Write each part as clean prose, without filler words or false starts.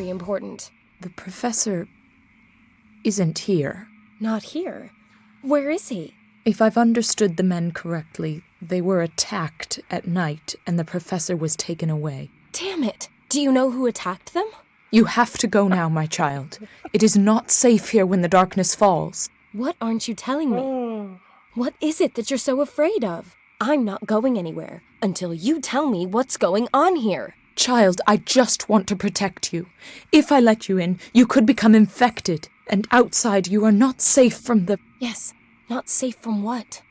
very important. The professor isn't here. Not here? Where is he? If I've understood the men correctly, they were attacked at night and the professor was taken away. Damn it! Do you know who attacked them? You have to go now, my child. It is not safe here when the darkness falls. What aren't you telling me? What is it that you're so afraid of? I'm not going anywhere until you tell me what's going on here. Child, I just want to protect you. If I let you in, you could become infected. And outside, you are not safe from the... Yes, not safe from what?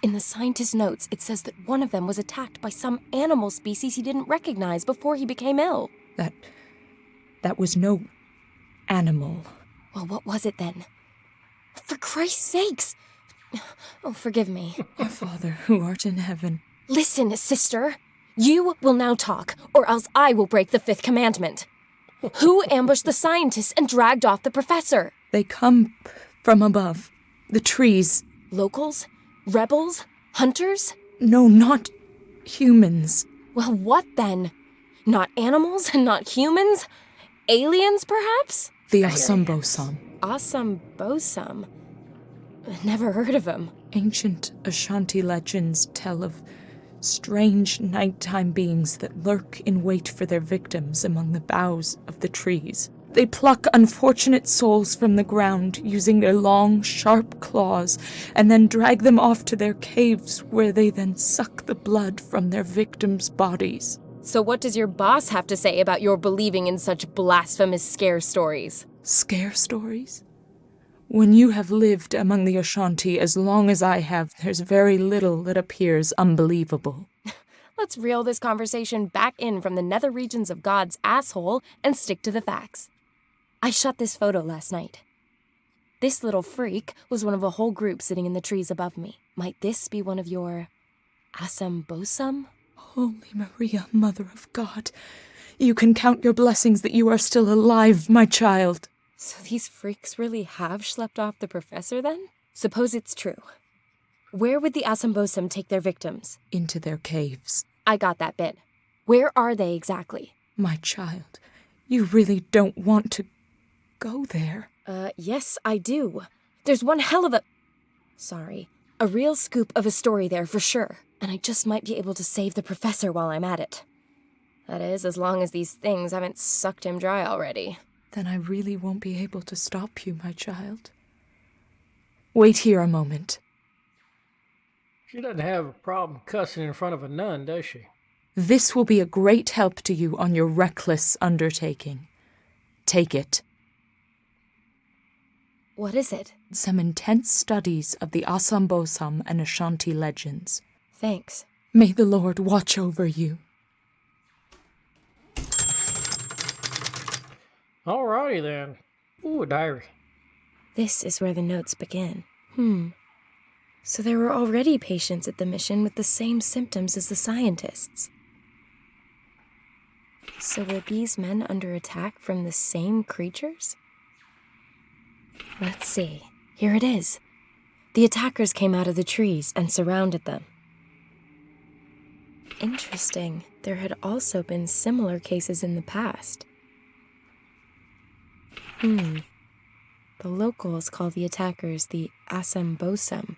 In the scientist's notes, it says that one of them was attacked by some animal species he didn't recognize before he became ill. That was no animal. Well, what was it then? For Christ's sakes! Oh, forgive me. Our Father, who art in heaven. Listen, sister. You will now talk, or else I will break the fifth commandment. Who ambushed the scientists and dragged off the professor? They come from above. The trees. Locals? Rebels? Hunters? No, not humans. Well, what then? Not animals? Not humans? Aliens, perhaps? The Asambosam. Asambosam? Never heard of him. Ancient Ashanti legends tell of strange nighttime beings that lurk in wait for their victims among the boughs of the trees. They pluck unfortunate souls from the ground using their long, sharp claws and then drag them off to their caves where they then suck the blood from their victims' bodies. So what does your boss have to say about your believing in such blasphemous scare stories? Scare stories? When you have lived among the Ashanti as long as I have, there's very little that appears unbelievable. Let's reel this conversation back in from the nether regions of God's asshole and stick to the facts. I shot this photo last night. This little freak was one of a whole group sitting in the trees above me. Might this be one of your Asambosam? Holy Maria, Mother of God, you can count your blessings that you are still alive, my child. So these freaks really have schlepped off the professor, then? Suppose it's true. Where would the Asambosam take their victims? Into their caves. I got that bit. Where are they exactly? My child, you really don't want to go there. Yes, I do. There's one hell of a real scoop of a story there for sure. And I just might be able to save the professor while I'm at it. That is, as long as these things haven't sucked him dry already. Then I really won't be able to stop you, my child. Wait here a moment. She doesn't have a problem cussing in front of a nun, does she? This will be a great help to you on your reckless undertaking. Take it. What is it? Some intense studies of the Asambosam and Ashanti legends. Thanks. May the Lord watch over you. Alrighty then. Ooh, a diary. This is where the notes begin. So there were already patients at the mission with the same symptoms as the scientists. So were these men under attack from the same creatures? Let's see. Here it is. The attackers came out of the trees and surrounded them. Interesting. There had also been similar cases in the past. The locals call the attackers the Asambosam.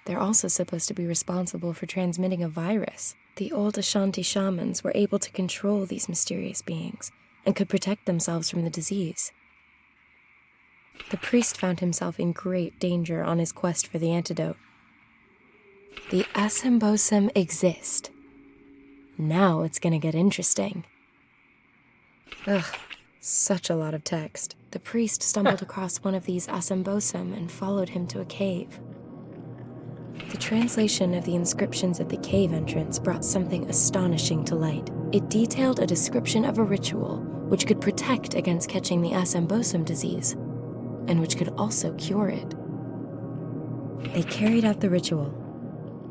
They're also supposed to be responsible for transmitting a virus. The old Ashanti shamans were able to control these mysterious beings and could protect themselves from the disease. The priest found himself in great danger on his quest for the antidote. The Asambosam exist. Now it's gonna get interesting. Ugh. Such a lot of text. The priest stumbled across one of these Asambosam and followed him to a cave. The translation of the inscriptions at the cave entrance brought something astonishing to light. It detailed a description of a ritual which could protect against catching the Asambosam disease, and which could also cure it. They carried out the ritual,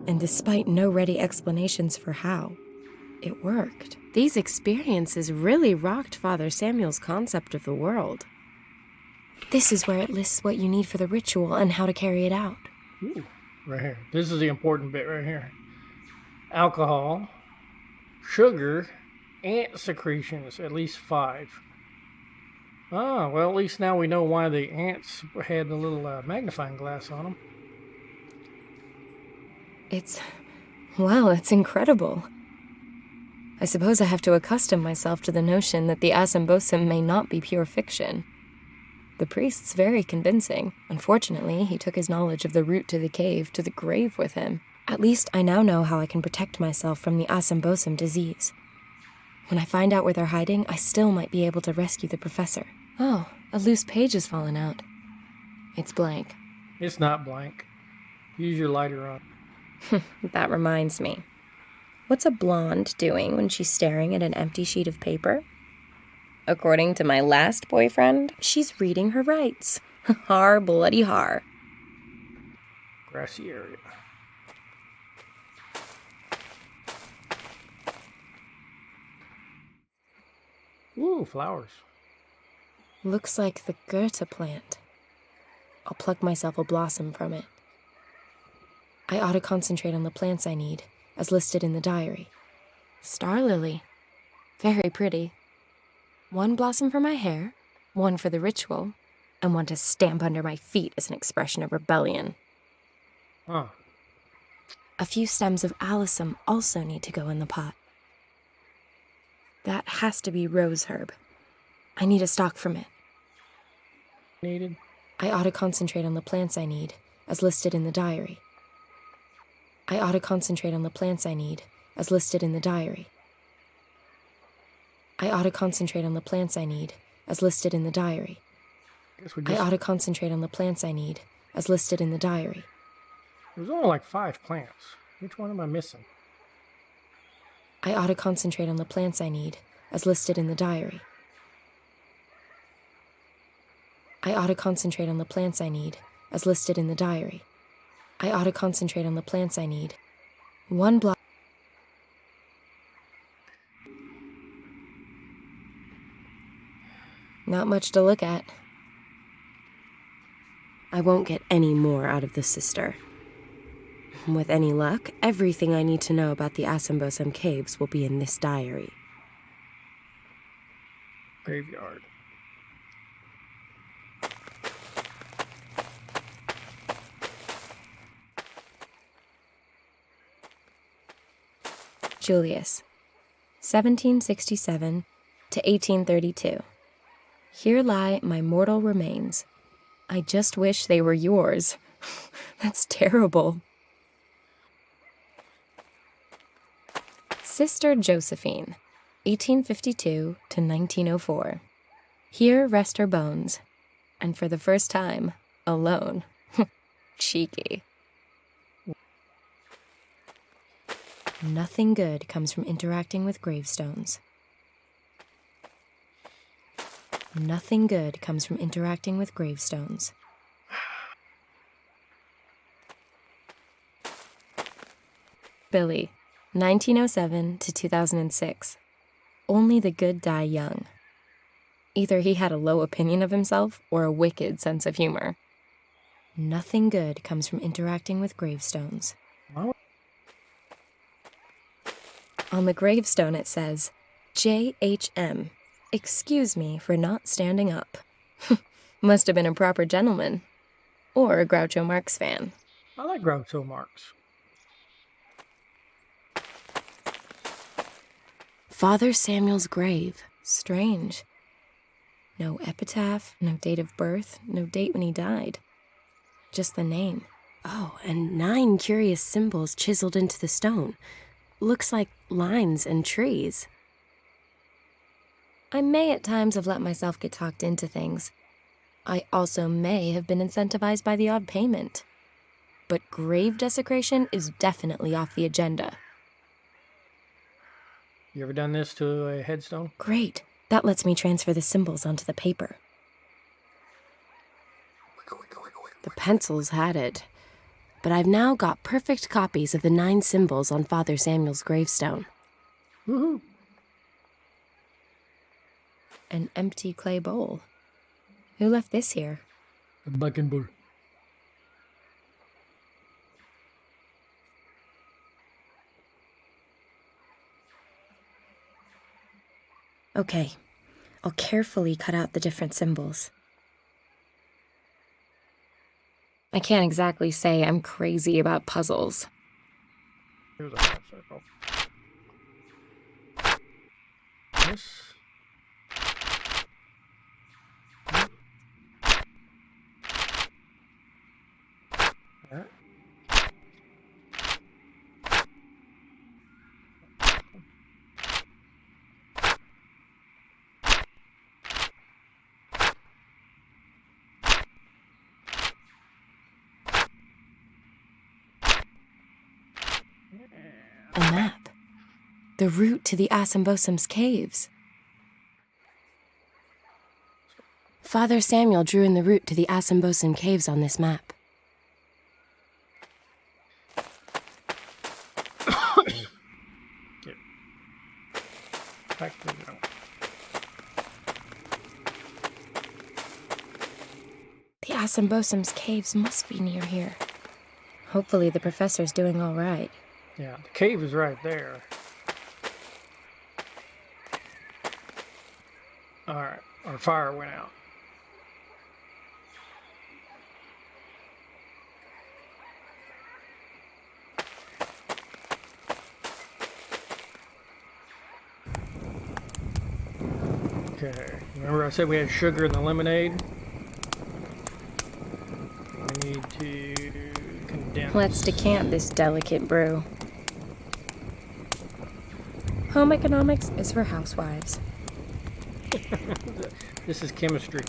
and despite no ready explanations for how, it worked. These experiences really rocked Father Samuel's concept of the world. This is where it lists what you need for the ritual and how to carry it out. Ooh, right here. This is the important bit right here. Alcohol, sugar, ant secretions, at least 5. Ah, well, at least now we know why the ants had the little magnifying glass on them. Well, it's incredible. I suppose I have to accustom myself to the notion that the Asambosum may not be pure fiction. The priest's very convincing. Unfortunately, he took his knowledge of the route to the cave to the grave with him. At least I now know how I can protect myself from the Asambosum disease. When I find out where they're hiding, I still might be able to rescue the professor. Oh, a loose page has fallen out. It's blank. It's not blank. Use your lighter on. That reminds me. What's a blonde doing when she's staring at an empty sheet of paper? According to my last boyfriend, she's reading her rights. Har bloody har. Grassy area. Ooh, flowers. Looks like the Goethe plant. I'll pluck myself a blossom from it. I ought to concentrate on the plants I need, as listed in the diary. Star lily. Very pretty. 1 blossom for my hair, 1 for the ritual, and 1 to stamp under my feet as an expression of rebellion. Huh. A few stems of alyssum also need to go in the pot. That has to be rose herb. I need a stalk from it. Needed. I ought to concentrate on the plants I need, as listed in the diary. I ought to concentrate on the plants I need, as listed in the diary. I ought to concentrate on the plants I need, as listed in the diary. I ought to concentrate on the plants I need, as listed in the diary. There's only like 5 plants. Which one am I missing? I ought to concentrate on the plants I need, as listed in the diary. I ought to concentrate on the plants I need, as listed in the diary. I ought to concentrate on the plants I need. 1 block. Not much to look at. I won't get any more out of the sister. With any luck, everything I need to know about the Asambosum caves will be in this diary. Graveyard. Julius, 1767 to 1832. Here lie my mortal remains. I just wish they were yours. That's terrible. Sister Josephine, 1852 to 1904. Here rest her bones, and for the first time, alone. Cheeky. Nothing good comes from interacting with gravestones. Nothing good comes from interacting with gravestones. Billy, 1907 to 2006. Only the good die young. Either he had a low opinion of himself or a wicked sense of humor. Nothing good comes from interacting with gravestones. On the gravestone it says, J.H.M. Excuse me for not standing up. Must have been a proper gentleman. Or a Groucho Marx fan. I like Groucho Marx. Father Samuel's grave. Strange. No epitaph, no date of birth, no date when he died. Just the name. Oh, and 9 curious symbols chiseled into the stone. Looks like lines and trees. I may at times have let myself get talked into things. I also may have been incentivized by the odd payment. But grave desecration is definitely off the agenda. You ever done this to a headstone? Great. That lets me transfer the symbols onto the paper. The pencils had it. But I've now got perfect copies of the 9 symbols on Father Samuel's gravestone. Woohoo! An empty clay bowl. Who left this here? The Buckenbull. Okay, I'll carefully cut out the different symbols. I can't exactly say I'm crazy about puzzles. Here's a half circle. This. That. A map. The route to the Asambosum's caves. Father Samuel drew in the route to the Asambosum caves on this map. Get back to the ground. The Asambosum's caves must be near here. Hopefully the professor's doing all right. Yeah, the cave is right there. Alright, our fire went out. Okay, remember I said we had sugar in the lemonade? We need to condense. Let's decant this delicate brew. Home economics is for housewives. This is chemistry.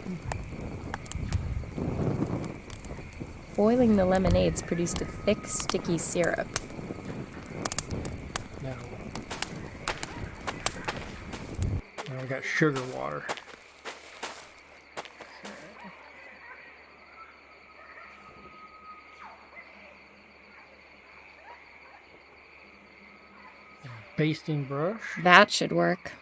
Boiling the lemonades produced a thick, sticky syrup. Now we got sugar water. Basting brush. That should work.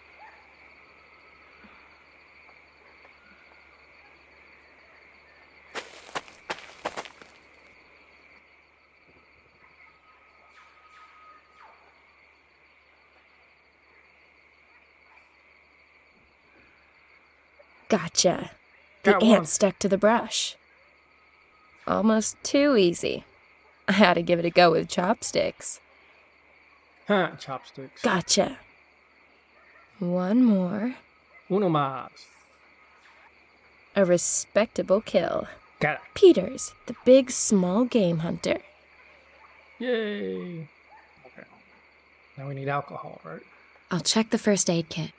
Gotcha. The Got one. ant stuck to the brush. Almost too easy. I had to give it a go with chopsticks. Huh, chopsticks. Gotcha. One more. Uno más. A respectable kill. Got it. Peters, the big small game hunter. Yay. Okay. Now we need alcohol, right? I'll check the first aid kit.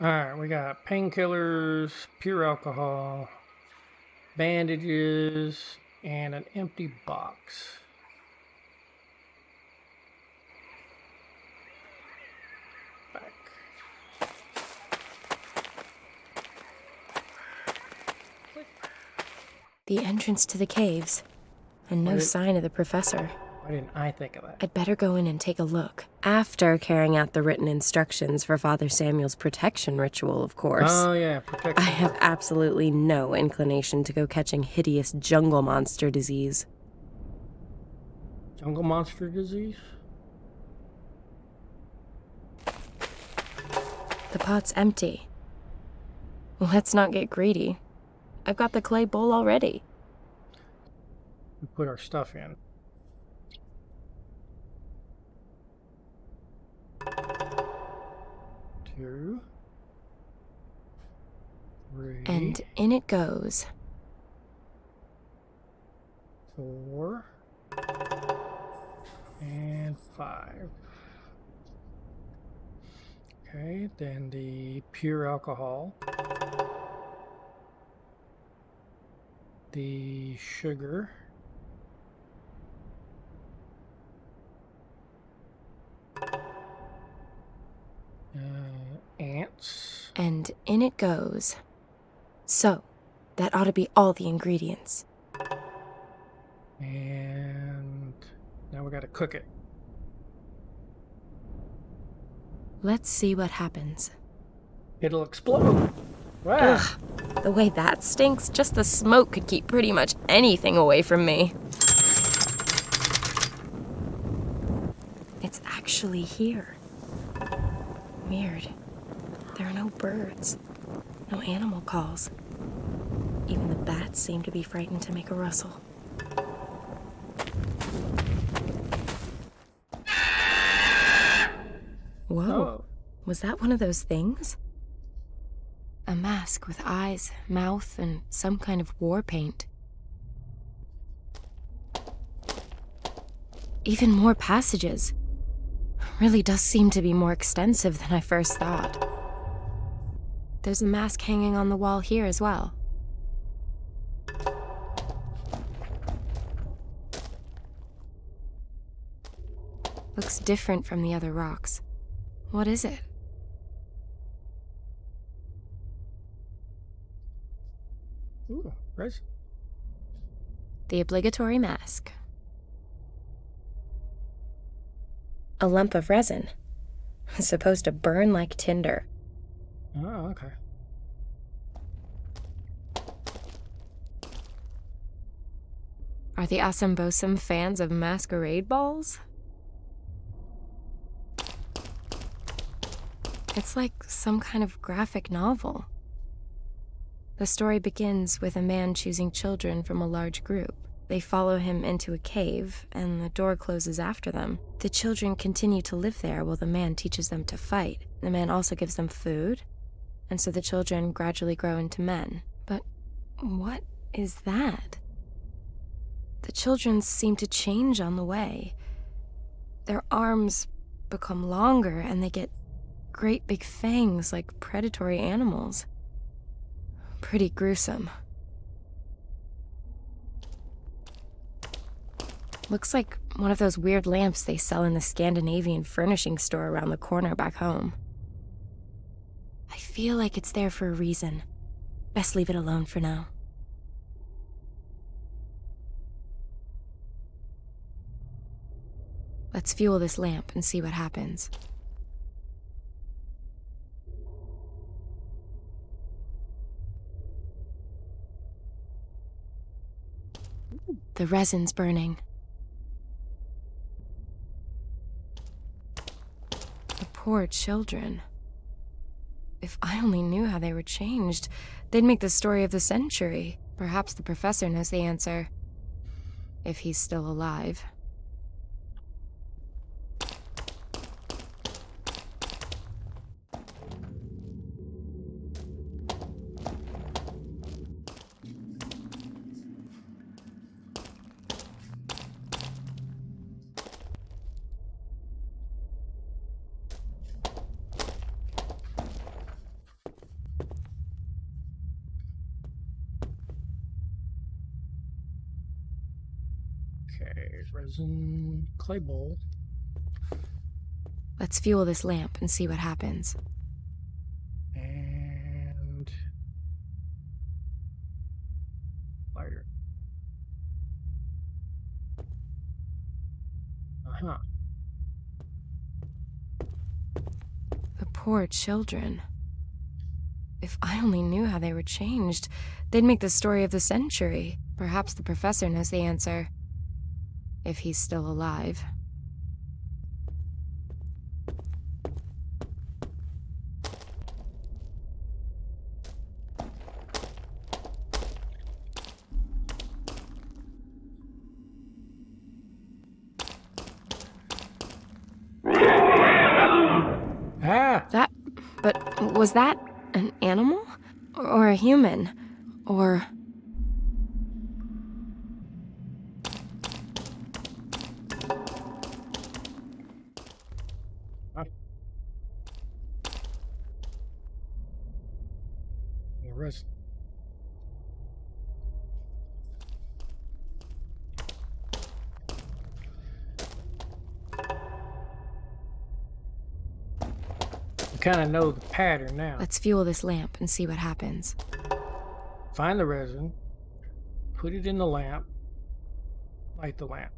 Alright, we got painkillers, pure alcohol, bandages, and an empty box. Back. The entrance to the caves. And no Wait. sign of the professor. Why didn't I think of that? I'd better go in and take a look. After carrying out the written instructions for Father Samuel's protection ritual, of course. Oh, yeah, protection. I have absolutely no inclination to go catching hideous jungle monster disease. Jungle monster disease? The pot's empty. Let's not get greedy. I've got the clay bowl already. We put our stuff in. Two. Three. And in it goes. 4. And 5. Okay, then the pure alcohol. The sugar. Ants. And in it goes. So, that ought to be all the ingredients. And now we gotta cook it. Let's see what happens. It'll explode. Wow. Ugh, the way that stinks, just the smoke could keep pretty much anything away from me. It's actually here. Weird. There are no birds, no animal calls. Even the bats seem to be frightened to make a rustle. Whoa. Oh. Was that one of those things? A mask with eyes, mouth, and some kind of war paint. Even more passages. Really does seem to be more extensive than I first thought. There's a mask hanging on the wall here as well. Looks different from the other rocks. What is it? Ooh, resin. The obligatory mask. A lump of resin. Supposed to burn like tinder. Oh, okay. Are the Astonishing fans of masquerade balls? It's like some kind of graphic novel. The story begins with a man choosing children from a large group. They follow him into a cave, and the door closes after them. The children continue to live there while the man teaches them to fight. The man also gives them food, and so the children gradually grow into men. But what is that? The children seem to change on the way. Their arms become longer, and they get great big fangs like predatory animals. Pretty gruesome. Looks like one of those weird lamps they sell in the Scandinavian furnishing store around the corner back home. I feel like it's there for a reason. Best leave it alone for now. Let's fuel this lamp and see what happens. The resin's burning. The poor children. If I only knew how they were changed, they'd make the story of the century. Perhaps the professor knows the answer. If he's still alive. Okay, resin clay bowl. Let's fuel this lamp and see what happens. And lighter. Uh-huh. The poor children. If I only knew how they were changed, they'd make the story of the century. Perhaps the professor knows the answer. If he's still alive. Ah! But was that an animal? Or a human? Or... Resin. You kind of know the pattern now. Let's fuel this lamp and see what happens. Find the resin, put it in the lamp, light the lamp.